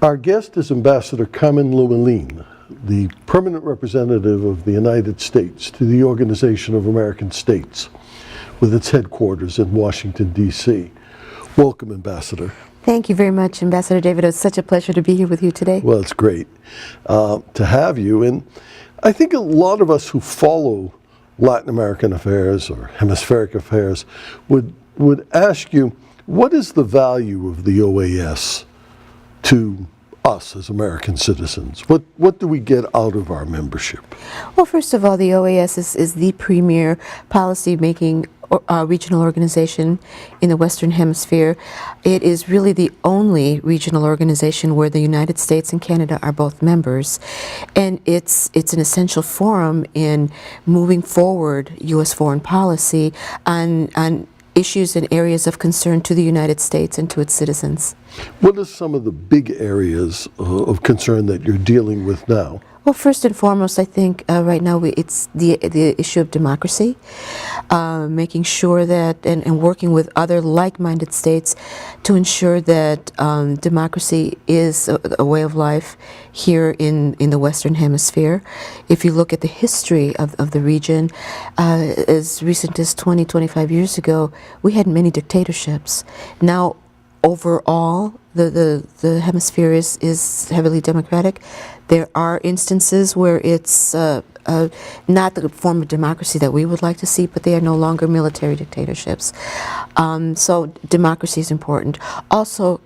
Our guest is Ambassador Carmen Lomellin, the permanent representative of the United States to the Organization of American States, with its headquarters in Washington, D.C. Welcome, Ambassador. Thank you very much, Ambassador David. It's such a pleasure to be here with you today. Well, it's great to have you. And I think a lot of us who follow Latin American affairs or hemispheric affairs would ask you, what is the value of the OAS to us as American citizens? What do we get out of our membership? Well, first of all, the OAS is the premier policy-making regional organization in the Western Hemisphere. It is really the only regional organization where the United States and Canada are both members, and it's an essential forum in moving forward U.S. foreign policy on issues and areas of concern to the United States and to its citizens. What are some of the big areas of concern that you're dealing with now? Well, first and foremost, I think right now it's the issue of democracy, making sure that, and working with other like-minded states to ensure that democracy is a way of life here in the Western Hemisphere. If you look at the history of the region, as recent as 25 years ago, we had many dictatorships. Now, overall, the hemisphere is heavily democratic. There are instances where it's not the form of democracy that we would like to see, but they are no longer military dictatorships. So democracy is important. Also,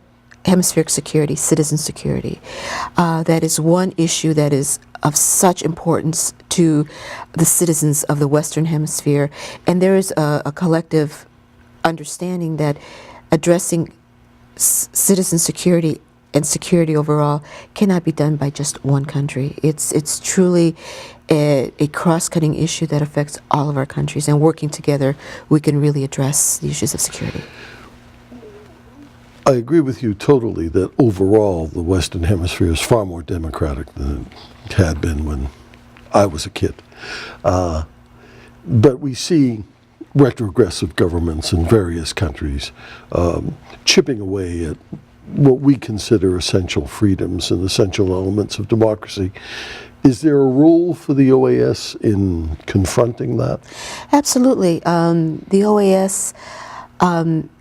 hemispheric security, citizen security. That is one issue that is of such importance to the citizens of the Western Hemisphere. And there is a collective understanding that addressing citizen security and security overall cannot be done by just one country. It's truly a cross-cutting issue that affects all of our countries, and working together we can really address the issues of security. I agree with you totally that overall the Western Hemisphere is far more democratic than it had been when I was a kid. But we see retrogressive governments in various countries chipping away at what we consider essential freedoms and essential elements of democracy. Is there a role for the OAS in confronting that? Absolutely. The OAS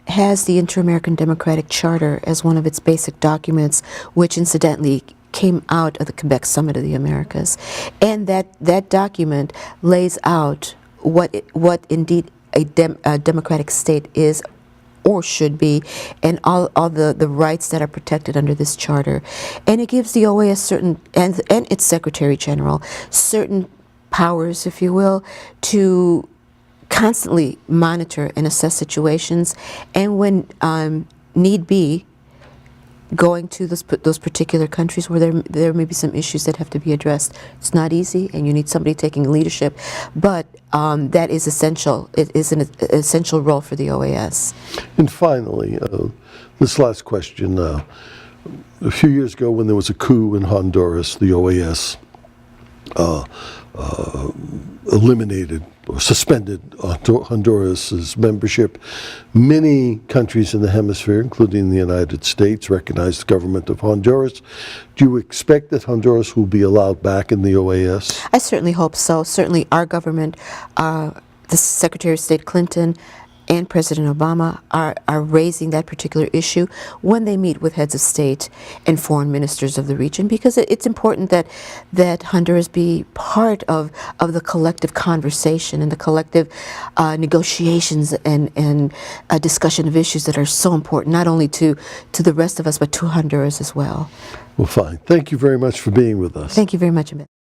has the Inter-American Democratic Charter as one of its basic documents, which incidentally came out of the Quebec Summit of the Americas. And that document lays out what indeed a democratic state is or should be, and all the rights that are protected under this charter. And it gives the OAS certain, and its Secretary General, certain powers, if you will, to constantly monitor and assess situations, and when need be, going to those particular countries where there may be some issues that have to be addressed. It's not easy, and you need somebody taking leadership, but that is essential. It is an essential role for the OAS. And finally, this last question. A few years ago when there was a coup in Honduras, the OAS eliminated or suspended Honduras' membership. Many countries in the hemisphere, including the United States, recognized the government of Honduras. Do you expect that Honduras will be allowed back in the OAS? I certainly hope so. Certainly our government, the Secretary of State Clinton and President Obama are raising that particular issue when they meet with heads of state and foreign ministers of the region, because it's important that Honduras be part of the collective conversation and the collective negotiations and discussion of issues that are so important, not only to the rest of us, but to Honduras as well. Well, fine. Thank you very much for being with us. Thank you very much.